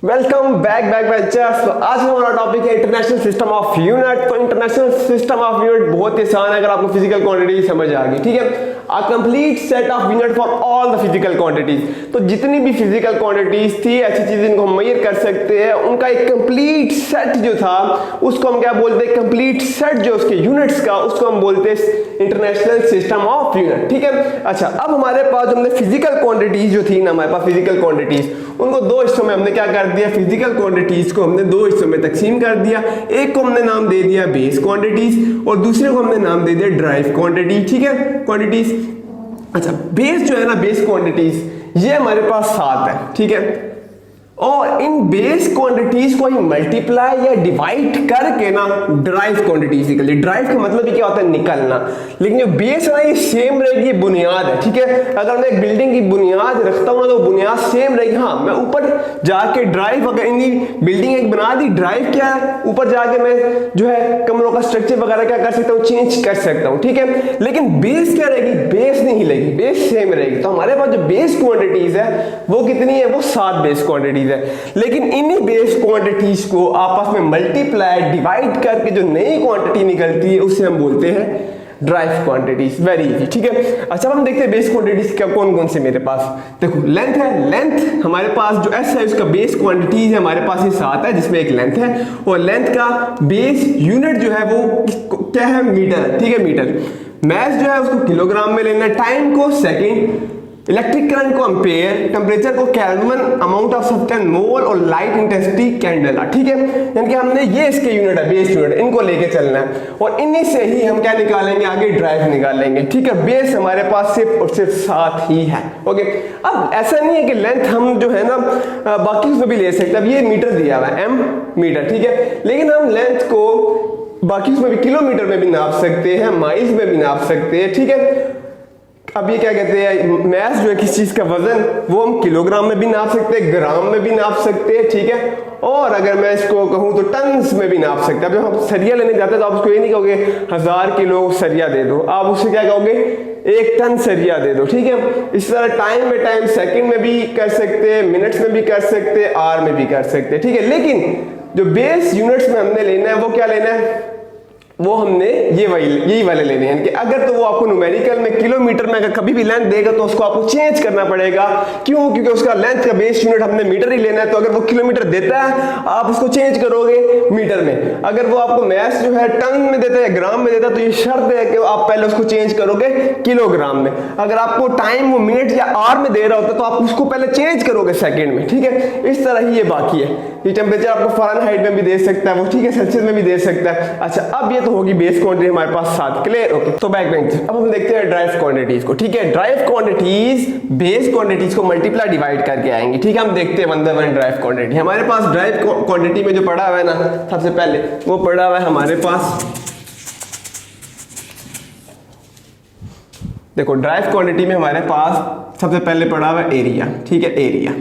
Welcome back benchers. तो आज हमारा टॉपिक है इंटरनेशनल सिस्टम ऑफ यूनिट। तो इंटरनेशनल सिस्टम ऑफ यूनिट बहुत ही आसान है अगर आपको फिजिकल क्वांटिटी समझ आ गई, ठीक है। A complete set of unit for all the physical quantities. तो जितनी भी फिजिकल क्वांटिटीज थी, ऐसी चीजें इनको हम मेजर कर सकते हैं, उनका एक कंप्लीट सेट जो था उसको हम क्या बोलते हैं, कंप्लीट सेट जो उसके यूनिट्स का, उसको हम बोलते हैं इंटरनेशनल सिस्टम ऑफ यूनिट, ठीक है। अच्छा, अब हमारे पास जो हमने फिजिकल क्वांटिटीज जो थी ना, हमारे पास फिजिकल क्वांटिटीज, उनको दो हिस्सों में हमने क्या कर दिया, फिजिकल क्वांटिटीज को हमने दो हिस्सों में तकसीम कर दिया। एक को हमने नाम दे दिया बेस क्वांटिटीज और दूसरे को हमने नाम दे दिया ड्राइव क्वांटिटी, ठीक है, क्वांटिटीज। अच्छा, बेस जो है ना, बेस क्वांटिटीज ये हमारे पास 7 है, ठीक है। और इन बेस क्वांटिटीज को ही मल्टीप्लाई या डिवाइड करके ना ड्राइव क्वांटिटीज निकलती है। ड्राइव का मतलब ही क्या होता है, निकलना। लेकिन जो बेस है ना, ये सेम रहेगी, बुनियाद है, ठीक है। अगर मैं एक बिल्डिंग की बुनियाद रखता हूं ना तो बुनियाद सेम रहेगी। हाँ, मैं ऊपर जाके ड्राइव, अगर इनकी बिल्डिंग एक बना दी, ड्राइव क्या है, ऊपर जाके मैं जो है कमरों का स्ट्रक्चर वगैरह क्या कर सकता हूँ, चेंज कर सकता हूँ, ठीक है। लेकिन बेस क्या रहेगी, बेस नहीं हिलेगी, बेस सेम रहेगी। तो हमारे पास जो बेस क्वांटिटीज है वो कितनी है, वो 7 बेस क्वांटिटीज है। लेकिन इन्हीं बेस क्वांटिटीज को आपस में मल्टीप्लाई डिवाइड करके जो नई क्वांटिटी निकलती है उसे हम बोलते हैं ड्राइव क्वांटिटीज। वेरी इजी, ठीक है। अच्छा, हम देखते हैं बेस क्वांटिटीज क्या कौन कौन से मेरे पास। देखो, लेंथ है, लेंथ हमारे पास जो एस है उसका बेस क्वांटिटीज है हमारे पास ये 7 है, जिसमें एक लेंथ है। और लेंथ का बेस यूनिट जो है वो क्या है, मीटर है, ठीक है, मीटर। मैस जो है उसको किलोग्राम में लेना है, टाइम को सेकेंड, इलेक्ट्रिक करंट को एम्पेयर, टेम्परेचर को केल्विन, अमाउंट ऑफ सब्सटेंस मोल और लाइट इंटेंसिटी कैंडला, ठीक है। यानी कि हमने ये इसके यूनिट है, बेस यूनिट, इनको लेके चलना है और इन्हीं से ही हम क्या निकालेंगे, आगे ड्राइव निकालेंगे, ठीक है। बेस हमारे पास सिर्फ और सिर्फ 7 ही है, ओके। अब ऐसा नहीं है कि लेंथ हम जो है ना बाकी उसमें भी ले सकते हैं। अब ये मीटर दिया हुआ है, एम मीटर, ठीक है। लेकिन हम लेंथ को बाकी उसमें भी किलोमीटर में भी नाप सकते हैं, माइल्स में भी नाप सकते हैं, ठीक है। अब ये क्या कहते हैं, मैस जो है किस चीज का वजन, वो हम किलोग्राम में भी नाप सकते हैं, ग्राम में भी नाप सकते हैं, ठीक है। और अगर मैं इसको कहूं तो टन्स में भी नाप सकते हैं। अब जब हम सरिया लेने जाते हैं तो आप उसको ये नहीं कहोगे 1000 किलो सरिया दे दो, आप उससे क्या कहोगे 1 टन सरिया दे दो, ठीक है। इस तरह टाइम में टाइम सेकंड में भी कर सकते हैं, मिनट्स में भी कर सकते हैं, आवर में भी कर सकते हैं, ठीक है। लेकिन जो बेस यूनिट्स में हमने लेना है वो क्या लेना है, वो हमने यही वाले लेने हैं। कि अगर तो वो आपको न्यूमेरिकल में किलोमीटर में अगर कभी भी लेंथ देगा तो उसको आपको चेंज करना पड़ेगा। क्यों? क्योंकि उसका लेंथ का बेस यूनिट हमने मीटर ही लेना है। तो अगर वो किलोमीटर देता है आप उसको चेंज करोगे मीटर में। अगर वो आपको मैस जो है टन में देता है, ग्राम में देता है, तो ये शर्त है कि आप पहले उसको चेंज करोगे किलोग्राम में। अगर आपको टाइम वो मिनट या आवर में दे रहा होता तो आप उसको पहले चेंज करोगे सेकेंड में, ठीक है। इस तरह ही ये बाकी है। ये टेम्परेचर आपको फ़ारेनहाइट में भी दे सकता है वो, ठीक है, सेल्सियस में भी दे सकता है। अच्छा, अब ये तो होगी बेस क्वांटिटी हमारे पास 7, क्लियर, ओके। तो बैक बेंच, अब हम देखते हैं ड्राइव क्वांटिटीज को, ठीक है। ड्राइव क्वांटिटीज बेस क्वांटिटीज को मल्टीप्लाई डिवाइड करके आएंगी, ठीक है। हम देखते हैं 1 बाय 1 ड्राइव क्वांटिटी। हमारे पास ड्राइव क्वांटिटी में जो पड़ा हुआ है ना, सबसे पहले वो पड़ा हुआ है हमारे पास, देखो ड्राइव क्वांटिटी में हमारे पास सबसे पहले पड़ा हुआ है एरिया, ठीक है, एरिया।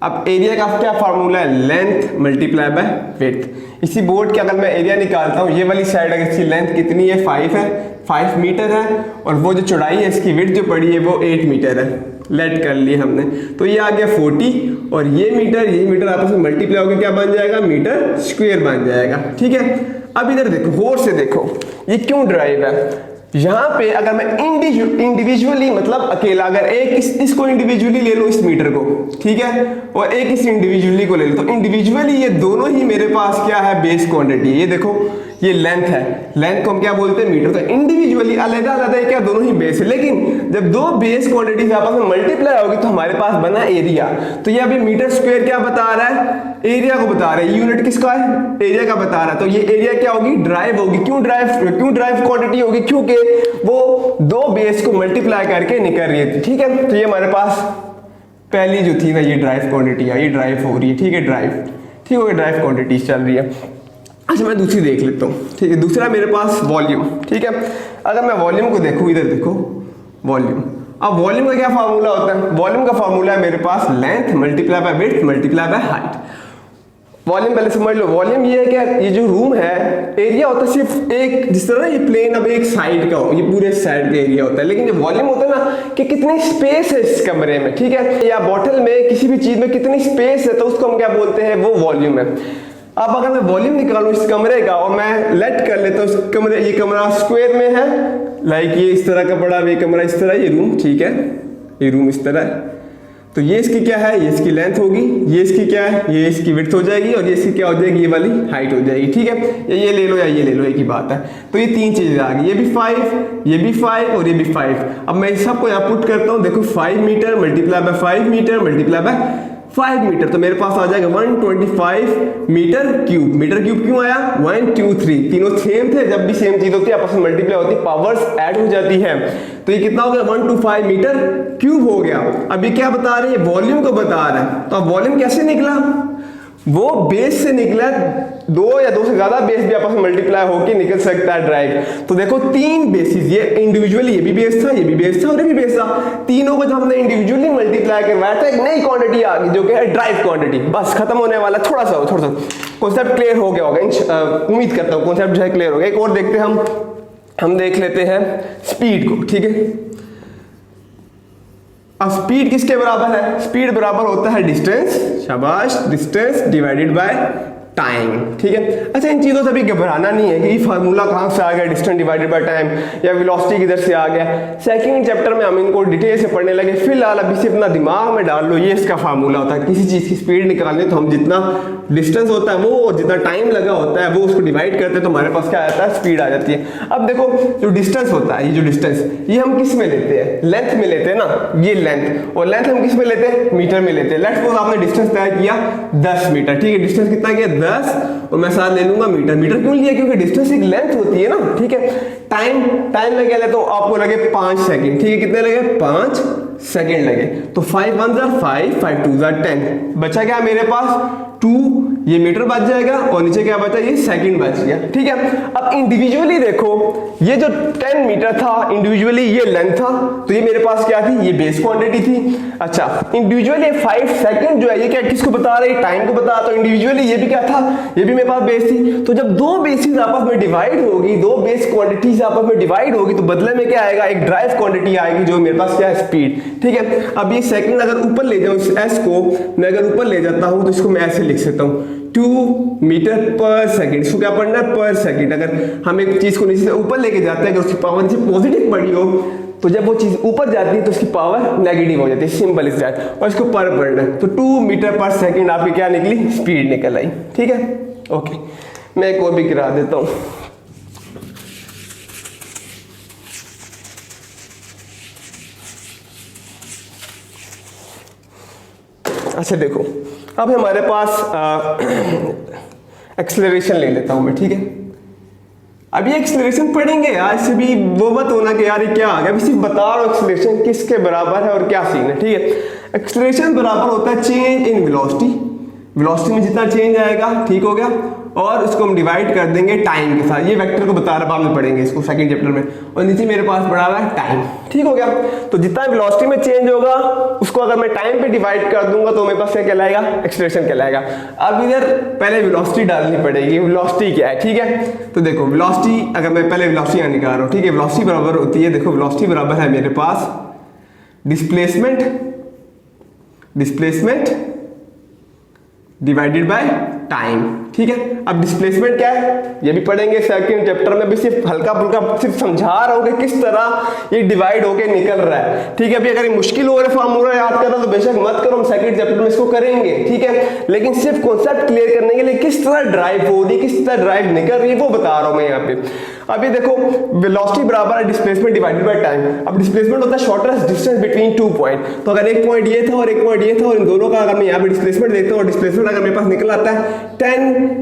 अब एरिया का क्या फार्मूला है, लेंथ मल्टीप्लाई बाय विड्थ। इसी बोर्ड के अगर मैं एरिया निकालता हूँ, ये वाली साइड अगर इसकी लेंथ कितनी है, 5 है, 5 मीटर है, और वो जो चौड़ाई है इसकी विड्थ जो पड़ी है वो 8 मीटर है, लेट कर लिया हमने। तो ये आ गया 40 और ये मीटर आपस में मल्टीप्लाई होकर क्या बन जाएगा, मीटर स्क्वायर बन जाएगा, ठीक है। अब इधर देखो, गौर से देखो ये क्यों ड्राइव है। यहाँ पे अगर मैं इंडिविजुअली मतलब अकेला अगर एक इसको इंडिविजुअली ले लो, इस मीटर को, ठीक है, और एक इस इंडिविजुअली को ले लो, तो इंडिविजुअली ये दोनों ही मेरे पास क्या है, बेस क्वांटिटी। ये देखो ये लेंथ है, लेंथ को हम क्या बोलते हैं, मीटर। तो इंडिविजुअली अलग अलग है क्या, दोनों ही बेस है। लेकिन जब दो बेस क्वांटिटीज आपस में मल्टीप्लाई होगी तो हमारे पास बना एरिया। तो ये अभी मीटर स्क्वायर क्या बता रहा है, एरिया को बता रहा है। यूनिट किसका है, एरिया का बता रहा है। तो ये एरिया क्या होगी, ड्राइव होगी। क्यों ड्राइव क्वांटिटी होगी, क्योंकि वो दो बेस को मल्टीप्लाई करके निकल रही है, ठीक है। तो ये हमारे पास पहली जो थी ना, ये ड्राइव क्वांटिटी है, ये ड्राइव हो रही है, ठीक है, ड्राइव, ठीक हो गया, ड्राइव क्वांटिटी चल रही है। अच्छा, मैं दूसरी देख लेता हूँ, ठीक है। दूसरा मेरे पास वॉल्यूम, ठीक है। अगर मैं वॉल्यूम को देखूँ, इधर देखो वॉल्यूम। अब वॉल्यूम का क्या फार्मूला होता है, वॉल्यूम का फार्मूला है मेरे पास length multiply by width multiply by height. Volume पहले समझ लो। वॉल्यूम ये है कि ये जो रूम है, एरिया होता है सिर्फ एक, जिस तरह ये प्लेन अब एक साइड का हो, ये पूरे साइड का एरिया होता है, लेकिन जो वॉल्यूम होता है ना कि कितनी स्पेस है इस कमरे में, ठीक है, या बॉटल में किसी भी चीज में कितनी स्पेस है, तो उसको हम क्या बोलते हैं, वो वॉल्यूम है। अब अगर मैं वॉल्यूम निकालूं इस कमरे का और मैं लेट कर लेता हूँ इस कमरे, ये कमरा स्क्वायर में है, लाइक ये इस तरह का बड़ा, ये कमरा इस तरह, ये रूम, ठीक है, ये रूम इस तरह है, तो ये इसकी क्या है, ये इसकी लेंथ होगी, ये इसकी क्या है, ये इसकी विड्थ हो जाएगी, और ये इसकी क्या हो जाएगी, ये वाली हाइट हो जाएगी, ठीक है, या ये ले लो या ये ले लो, एक ही बात है। तो ये तीन चीजें आ गई, ये भी 5, ये भी 5 और ये भी 5। अब मैं सबको यहाँ पुट करता हूँ, देखो 5 meter multiply by 5 meter multiply by 5 meter, तो मेरे पास आ जाएगा 125 मीटर क्यूब। मीटर क्यूब क्यों आया, 1 2 3 तीनों सेम थे, जब भी सेम चीज होती है आपस में मल्टीप्लाई होती है, पावर्स ऐड हो जाती है, तो ये कितना हो गया, 125 मीटर क्यूब हो गया। अभी क्या बता रहे हैं, वॉल्यूम को बता रहा है, तो अब वॉल्यूम कैसे निकला, वो बेस से निकला, दो या दो से ज्यादा बेस भी आपस में मल्टीप्लाई होकर निकल सकता है ड्राइव। तो देखो तीन बेसिस, ये इंडिविजुअली, ये भी बेस था, ये भी बेस था और ये भी बेस था, तीनों को जब हमने इंडिविजुअली मल्टीप्लाई करवाया तो एक नई क्वांटिटी आ गई जो कि है ड्राइव क्वांटिटी। बस खत्म होने वाला, थोड़ा सा कॉन्सेप्ट क्लियर हो गया होगा, उम्मीद करता हूँ कॉन्सेप्ट जो है क्लियर हो गया। एक और देखते हैं हम देख लेते हैं स्पीड को, ठीक है। अब स्पीड किसके बराबर है, स्पीड बराबर होता है डिस्टेंस, शाबाश, डिस्टेंस डिवाइडेड बाय टाइम, ठीक है। अच्छा, इन चीजों से भी घबराना नहीं है कि ये फार्मूला कहां से आ गया, डिस्टेंस डिवाइडेड बाय टाइम या वेलोसिटी किधर से आ गया। सेकंड चैप्टर में हम इनको डिटेल से पढ़ने लगे, फिलहाल अभी सिर्फ अपना दिमाग में डाल लो, ये इसका फार्मूला होता है। किसी चीज की स्पीड निकालनी तो हम जितना डिस्टेंस होता है वो, जितना टाइम लगा होता है वो, उसको डिवाइड करते हैं तो हमारे पास क्या आता है, स्पीड आ जाती है। अब देखो जो डिस्टेंस होता है, ये जो डिस्टेंस, ये हम किस में लेते हैं, लेंथ में लेते हैं ना, ये लेंथ, और लेंथ हम किस में लेते हैं, मीटर में लेते हैं। लेट्स सपोज आपने डिस्टेंस तय किया 10 मीटर, ठीक है, डिस्टेंस कितना किया 10, और मैं साथ ले लूंगा मीटर। मीटर क्यों लिया, क्योंकि डिस्टेंस एक लेंथ होती है ना, ठीक है। टाइम में क्या लेता हूं, आपको लगे 5 सेकंड, ठीक है, कितने लगे, 5 सेकंड लगे, तो 5 1 जार 5, 5 2 जार 10, बचा क्या मेरे पास 2, ये मीटर बच जाएगा, और नीचे क्या बचा, ये सेकंड बच गया, ठीक है। अब इंडिविजुअली देखो, ये जो 10 मीटर था इंडिविजुअली ये लेंथ था, तो ये मेरे पास क्या थी, ये बेस क्वांटिटी थी। अच्छा, इंडिविजुअली 5 सेकंड जो है ये क्या किसको बता रही, टाइम को बता, तो इंडिविजुअली ये भी क्या था, ये भी मेरे पास बेस थी। तो जब दो बेसिस आपस में डिवाइड होगी, दो बेस क्वांटिटीज आपस में डिवाइड होगी, तो बदले में क्या आएगा, एक ड्राइव क्वांटिटी आएगी जो मेरे पास क्या है, स्पीड, ठीक है। अब ये सेकंड अगर ऊपर ले जाऊं, इस एस को मैं अगर ऊपर ले जाता हूं तो इसको मैं ऐसे लिख सकता हूं, 2 मीटर पर सेकंड। इसको क्या पढ़ना है, पर सेकंड। अगर हम एक चीज को नीचे से ऊपर लेके जाते हैं, अगर उसकी पावर नीचे पॉजिटिव पड़ी हो, तो जब वो चीज ऊपर जाती है तो उसकी पावर नेगेटिव हो जाती है, सिंपल इज दैट, और इसको पर पढ़ना है। तो 2 मीटर पर सेकंड आपकी क्या निकली, स्पीड निकल आई, ठीक है। ओके, मैं एक और भी गिरा देता हूं। अच्छा देखो, अब हमारे पास एक्सेलरेशन ले लेता हूं मैं, ठीक है। अब ये एक्सेलरेशन पढ़ेंगे, आज से भी वो मत होना कि यार ये क्या आ गया, अभी सिर्फ बता रहा हूं एक्सेलरेशन किसके बराबर है और क्या सीन है, ठीक है। एक्सेलरेशन बराबर होता है चेंज इन वेलोसिटी, वेलोसिटी में जितना चेंज आएगा, ठीक हो गया, और उसको हम डिवाइड कर देंगे टाइम के साथ। ये वेक्टर को बता रहा, बाद में पढ़ेंगे इसको सेकंड चैप्टर में, और नीचे मेरे पास पड़ा हुआ है टाइम, ठीक हो गया। तो जितना वेलोसिटी में चेंज होगा उसको अगर मैं टाइम पे डिवाइड कर दूंगा तो मेरे पास क्या कहलाएगा, एक्सेलरेशन कहलाएगा। अब इधर पहले वेलोसिटी डालनी पड़ेगी, वेलोसिटी क्या है, ठीक है। तो देखो वेलोसिटी, अगर मैं पहले वेलोसिटी यहाँ निकाल रहा हूँ, ठीक है, वेलोसिटी बराबर होती है, देखो वेलोसिटी बराबर है मेरे पास डिस्प्लेसमेंट डिवाइडेड बाय टाइम, ठीक है। अब डिस्प्लेसमेंट क्या है ये भी पढ़ेंगे सेकंड चैप्टर में, भी सिर्फ हल्का फुल्का सिर्फ समझा रहा हूं कि किस तरह ये डिवाइड होके निकल रहा है, ठीक है। अभी अगर ये मुश्किल हो रहा है फार्मूला याद करना तो बेशक मत करो, हम सेकंड चैप्टर में इसको करेंगे, ठीक है। लेकिन सिर्फ कॉन्सेप्ट क्लियर करने के लिए किस तरह ड्राइव हो रही, किस तरह ड्राइव निकल रही है वो बता रहा हूं मैं यहाँ पे। अभी देखो वेलोसिटी बराबर है डिस्प्लेसमेंट डिवाइडेड बाय टाइम। अब डिस्प्लेसमेंट होता है शॉर्टेस्ट डिस्टेंस बिटवीन 2 पॉइंट, तो अगर एक पॉइंट ये था और एक पॉइंट ये था, और इन दोनों का अगर मैं यहाँ पे डिस्प्लेसमेंट देखता हूँ, और डिस्प्लेसमेंट अगर मेरे पास निकल आता है 10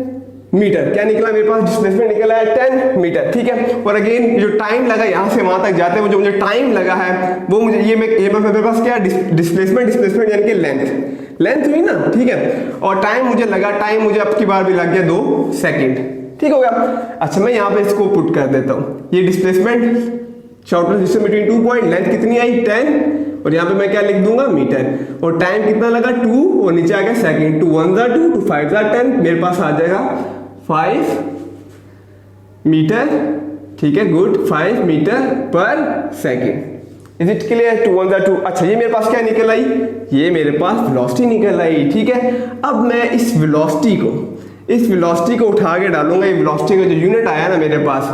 मीटर, क्या निकला मेरे पास, डिस्प्लेसमेंट निकला है 10 मीटर, ठीक है। और अगेन जो टाइम लगा यहाँ से वहां तक जाते हैं, वो जो मुझे टाइम लगा है वो मुझे ये मेरे पास क्या है, डिस्प्लेसमेंट यानी कि लेंथ हुई ना, ठीक है। और टाइम मुझे लगा, टाइम मुझे अब की बार भी लग गया 2 सेकंड, ठीक हो गया। अच्छा मैं यहाँ पे इसको पुट कर देता हूँ, ये displacement shortest distance between 2 point, length कितनी आई 10, और यहाँ पे मैं क्या लिख दूंगा मीटर, और टाइम कितना लगा 2 और नीचे आ गया सेकंड, 2 1 2 2 5 10, मेरे पास आ जाएगा 5 मीटर, ठीक है गुड, 5 मीटर पर सेकंड। Is it clear? 2 1 2। अच्छा ये मेरे पास क्या निकल आई, ये मेरे पास वेलोसिटी निकल आई, ठीक है। अब मैं इस वेलोसिटी को उठा के डालूंगा, ये वेलोसिटी का जो यूनिट आया ना मेरे पास,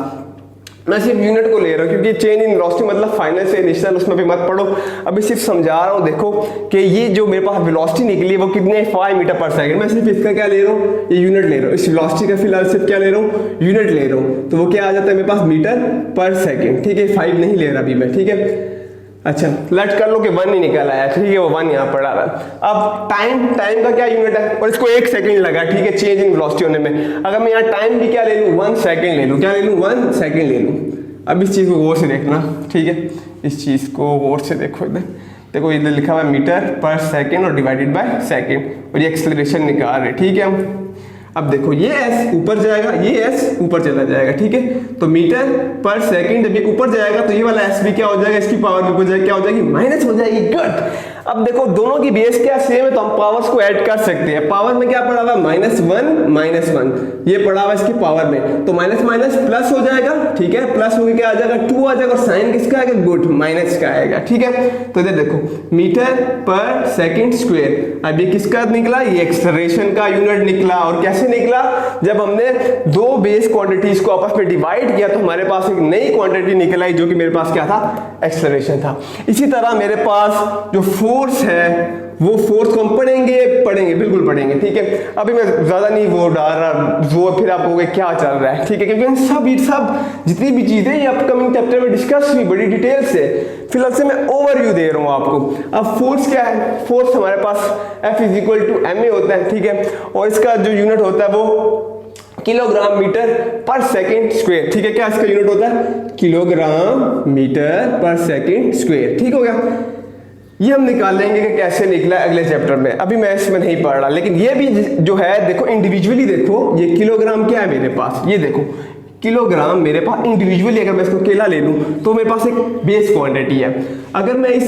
मैं सिर्फ यूनिट को ले रहा हूँ क्योंकि चेंज इन वेलोसिटी मतलब फाइनल से इनिशियल, उसमें भी मत पढ़ो, अभी सिर्फ समझा रहा हूँ। देखो कि ये जो मेरे पास वेलोसिटी निकली है वो कितने 5 मीटर पर सेकंड, मैं सिर्फ इसका क्या ले रहा हूँ, ये यूनिट ले रहा हूँ, इस वेलोसिटी का फिलहाल सिर्फ क्या ले रहा हूँ, यूनिट ले रहा हूँ, तो वो क्या आ जाता है मेरे पास मीटर पर सेकेंड, ठीक है। 5 नहीं ले रहा अभी मैं, ठीक है। अच्छा लेट कर लो कि 1 ही निकल आया, ठीक है, वो 1 यहाँ पड़ा रहा। अब टाइम का क्या यूनिट है, और इसको 1 सेकंड लगा, ठीक है, चेंज इन वेलोसिटी होने में। अगर मैं यहाँ टाइम भी क्या ले लूँ, 1 सेकंड ले लूँ, क्या ले लूँ, 1 सेकंड ले लूँ। अब इस चीज़ को गौर से देखना, ठीक है, इस चीज़ को गौर से देखो, इधर देखो, इधर लिखा हुआ है मीटर पर सेकंड और डिवाइडेड बाय सेकंड, और ये एक्सेलरेशन निकाल रहे, ठीक है। अब देखो ये s ऊपर जाएगा, ये s ऊपर चला जाएगा, ठीक है, तो मीटर पर सेकंड जब ये ऊपर जाएगा तो ये वाला s भी क्या हो जाएगा, इसकी पावर भी ऊपर जाएगी, क्या हो जाएगी, माइनस हो जाएगी। गुड। अब देखो दोनों की बेस क्या सेम है, तो हम पावर्स को ऐड कर सकते हैं। पावर में क्या पड़ा हुआ, -1 ये पड़ा हुआ इसकी पावर में, तो माइनस माइनस प्लस हो जाएगा, ठीक है, प्लस होकर क्या आ जाएगा, 2 आ जाएगा, और साइन किसका आएगा, गुड, माइनस का आएगा, ठीक है। तो इधर देखो मीटर पर सेकंड स्क्वायर, अब ये किसका निकला, ये एक्सेलरेशन का यूनिट निकला। और कैसे निकला, जब हमने दो बेस क्वांटिटीज को आपस में डिवाइड किया तो हमारे पास एक नई क्वांटिटी निकल आई, जो कि मेरे पास क्या था, एक्सेलरेशन था। इसी तरह मेरे पास जो फोर्स है, वो फोर्स को हम पढ़ेंगे बिल्कुल पढ़ेंगे, ठीक है। अभी मैं ज्यादा नहीं वो डाल रहा वो, फिर आप कहोगे क्या चल रहा है, ठीक है, क्योंकि सब जितनी भी चीजें ये अपकमिंग चैप्टर में डिस्कस हुई बड़ी डिटेल से, फिलहाल से मैं ओवरव्यू दे रहा हूँ आपको। अब फोर्स क्या है, फोर्स हमारे पास F = ma होता है, ठीक है, और इसका जो यूनिट होता है वो किलोग्राम मीटर पर सेकंड स्क्वायर, ठीक है। क्या इसका यूनिट होता है, किलोग्राम मीटर पर सेकंड स्क्वायर, ठीक हो गया। ये हम निकाल लेंगे कि कैसे निकला अगले चैप्टर में, अभी मैं इसमें नहीं पढ़ रहा। लेकिन ये भी जो है देखो इंडिविजुअली, देखो ये किलोग्राम क्या है मेरे पास, ये देखो किलोग्राम मेरे पास इंडिविजुअली, अगर मैं इसको अकेला ले लूं तो मेरे पास एक बेस क्वांटिटी है। अगर मैं इस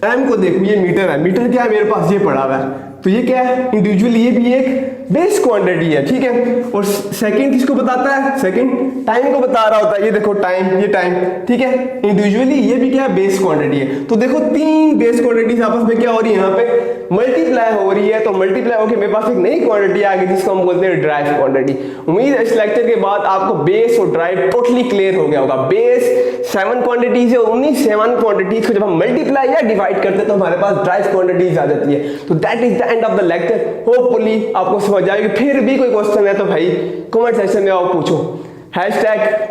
m को देखूं, ये मीटर है, मीटर क्या है मेरे पास, ये पड़ा हुआ है, तो ये क्या है इंडिविजुअली, ये भी एक बेस क्वांटिटी है, ठीक है। और सेकंड किसको बताता है, सेकंड टाइम को बता रहा होता है, ये देखो टाइम, ये टाइम, ठीक है, इंडिविजुअली ये भी क्या है, बेस क्वांटिटी है। तो देखो 3 बेस क्वांटिटीज आपस में क्या हो रही है, यहाँ पे मल्टीप्लाई हो रही है, तो मल्टीप्लाई होकर मेरे पास एक नई क्वांटिटी आ गई जिसको हम बोलते हैं ड्राइव क्वांटिटी। उम्मीद है इस लेक्चर के बाद आपको बेस और ड्राइव टोटली क्लियर हो गया होगा। बेस 7 क्वांटिटीज है, उन्हीं 7 क्वांटिटीज को जब हम मल्टीप्लाई या डिवाइड करते हैं तो हमारे पास ड्राइव क्वांटिटीज आ जाती है। तो that is the end of the lecture, hopefully आपको समझ आएगी। फिर भी कोई क्वेश्चन है तो भाई कमेंट सेक्शन में आओ पूछो।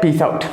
#Peace out.